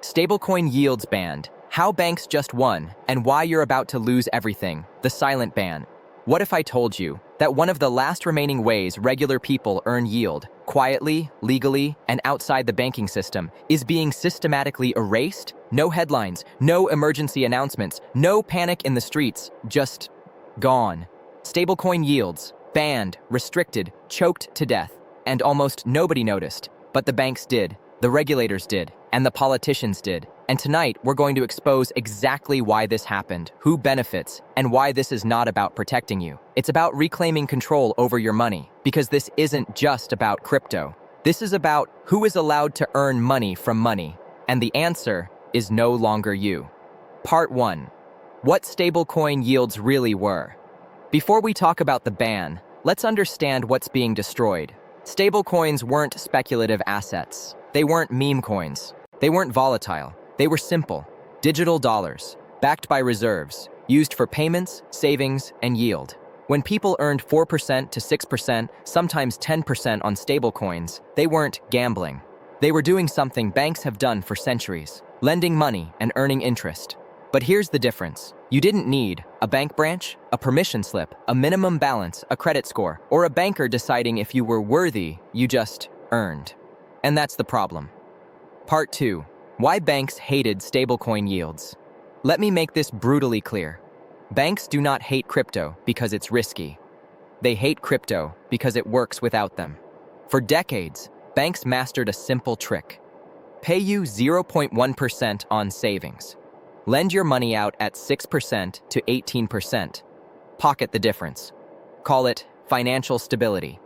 Stablecoin yields banned. How banks just won, and why you're about to lose everything. The silent ban. What if I told you that one of the last remaining ways regular people earn yield, quietly, legally, and outside the banking system, is being systematically erased? No headlines, no emergency announcements, no panic in the streets, just gone. Stablecoin yields, banned, restricted, choked to death, and almost nobody noticed. But the banks did, the regulators did, and the politicians did. And tonight, we're going to expose exactly why this happened, who benefits, and why this is not about protecting you. It's about reclaiming control over your money, because this isn't just about crypto. This is about who is allowed to earn money from money, and the answer is no longer you. Part 1. What stablecoin yields really were. Before we talk about the ban, let's understand what's being destroyed. Stablecoins weren't speculative assets. They weren't meme coins. They weren't volatile. They were simple, digital dollars, backed by reserves, used for payments, savings, and yield. When people earned 4% to 6%, sometimes 10% on stablecoins, they weren't gambling. They were doing something banks have done for centuries, lending money and earning interest. But here's the difference. You didn't need a bank branch, a permission slip, a minimum balance, a credit score, or a banker deciding if you were worthy. You just earned. And that's the problem. Part 2. Why banks hated stablecoin yields. Let me make this brutally clear. Banks do not hate crypto because it's risky. They hate crypto because it works without them. For decades, banks mastered a simple trick. Pay you 0.1% on savings. Lend your money out at 6% to 18%. Pocket the difference. Call it financial stability.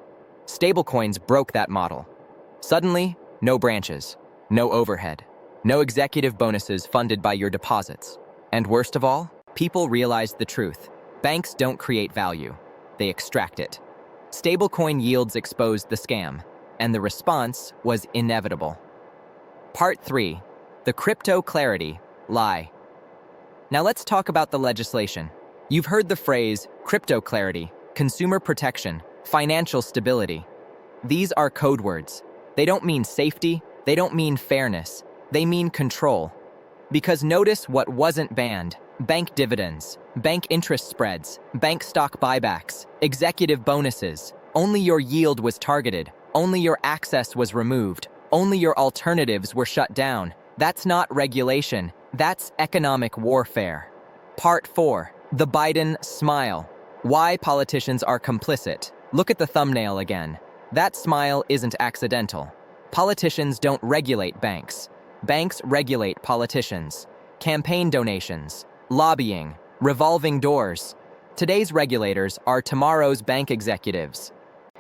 Stablecoins broke that model. Suddenly, no branches, no overhead. No executive bonuses funded by your deposits. And worst of all, people realized the truth. Banks don't create value. They extract it. Stablecoin yields exposed the scam, and the response was inevitable. Part 3. The crypto clarity lie. Now let's talk about the legislation. You've heard the phrase crypto clarity, consumer protection, financial stability. These are code words. They don't mean safety. They don't mean fairness. They mean control. Because notice what wasn't banned. Bank dividends, bank interest spreads, bank stock buybacks, executive bonuses. Only your yield was targeted. Only your access was removed. Only your alternatives were shut down. That's not regulation. That's economic warfare. Part 4. The Biden smile. Why politicians are complicit. Look at the thumbnail again. That smile isn't accidental. Politicians don't regulate banks. Banks regulate politicians. Campaign donations, lobbying, revolving doors. Today's regulators are tomorrow's bank executives.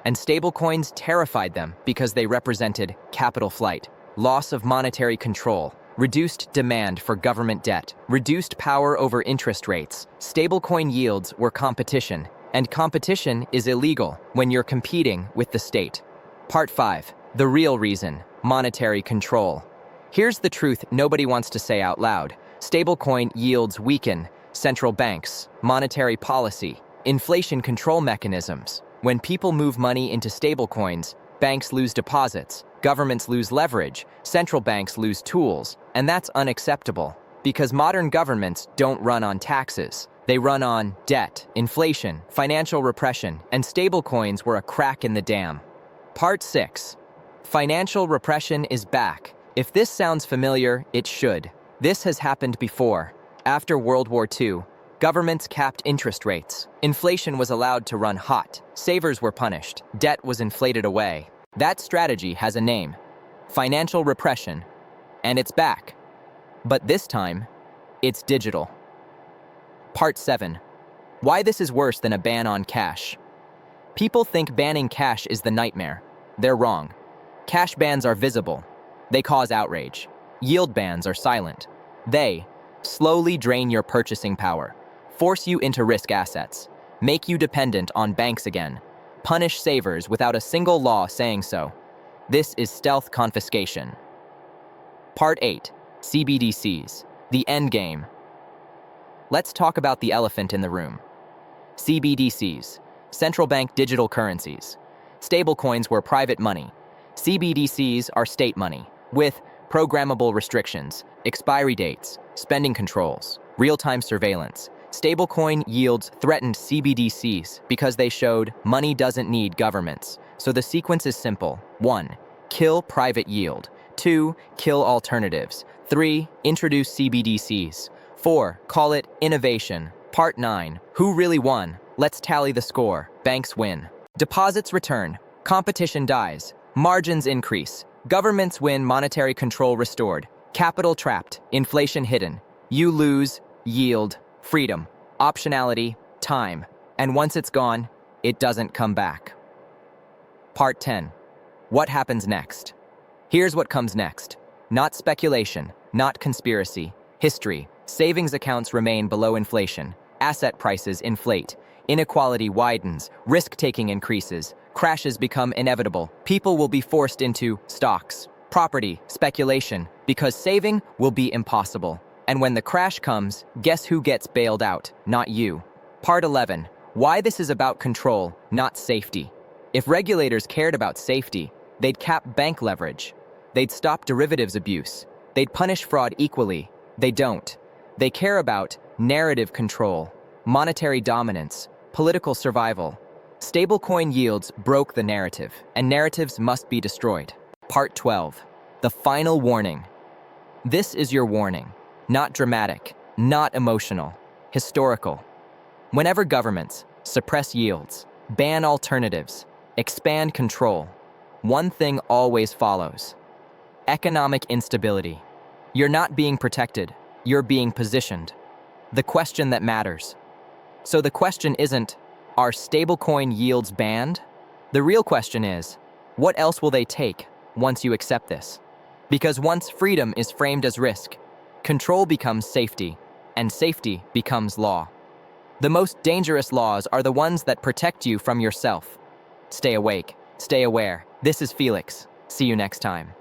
And stablecoins terrified them because they represented capital flight, loss of monetary control, reduced demand for government debt, reduced power over interest rates. Stablecoin yields were competition, and competition is illegal when you're competing with the state. Part 5. The real reason, monetary control. Here's the truth nobody wants to say out loud. Stablecoin yields weaken central banks, monetary policy, inflation control mechanisms. When people move money into stablecoins, banks lose deposits, governments lose leverage, central banks lose tools, and that's unacceptable. Because modern governments don't run on taxes. They run on debt, inflation, financial repression, and stablecoins were a crack in the dam. Part 6. Financial repression is back. If this sounds familiar, it should. This has happened before. After World War II, governments capped interest rates. Inflation was allowed to run hot. Savers were punished. Debt was inflated away. That strategy has a name. Financial repression. And it's back. But this time, it's digital. Part 7. Why this is worse than a ban on cash. People think banning cash is the nightmare. They're wrong. Cash bans are visible. They cause outrage. Yield bans are silent. They slowly drain your purchasing power, force you into risk assets, make you dependent on banks again, punish savers without a single law saying so. This is stealth confiscation. Part 8. CBDCs. The endgame. Let's talk about the elephant in the room. CBDCs. Central bank digital currencies. Stablecoins were private money. CBDCs are state money, with programmable restrictions, expiry dates, spending controls, real-time surveillance. Stablecoin yields threatened CBDCs because they showed money doesn't need governments. So the sequence is simple. 1. Kill private yield. 2. Kill alternatives. 3. Introduce CBDCs. 4. Call it innovation. Part 9. Who really won? Let's tally the score. Banks win. Deposits return. Competition dies. Margins increase. Governments win, monetary control restored. Capital trapped. Inflation hidden. You lose. Yield. Freedom. Optionality. Time. And once it's gone, it doesn't come back. Part 10. What happens next? Here's what comes next. Not speculation, not conspiracy. History. Savings accounts remain below inflation. Asset prices inflate. Inequality widens. Risk-taking increases. Crashes become inevitable. People will be forced into stocks, property, speculation, because saving will be impossible. And when the crash comes, guess who gets bailed out? Not you. Part 11. Why this is about control, not safety. If regulators cared about safety, they'd cap bank leverage. They'd stop derivatives abuse. They'd punish fraud equally. They don't. They care about narrative control, monetary dominance, political survival. Stablecoin yields broke the narrative, and narratives must be destroyed. Part 12. The final warning. This is your warning. Not dramatic, not emotional, historical. Whenever governments suppress yields, ban alternatives, expand control, one thing always follows. Economic instability. You're not being protected, you're being positioned. The question that matters. So the question isn't, are stablecoin yields banned? The real question is, what else will they take once you accept this? Because once freedom is framed as risk, control becomes safety, and safety becomes law. The most dangerous laws are the ones that protect you from yourself. Stay awake, stay aware. This is Felix. See you next time.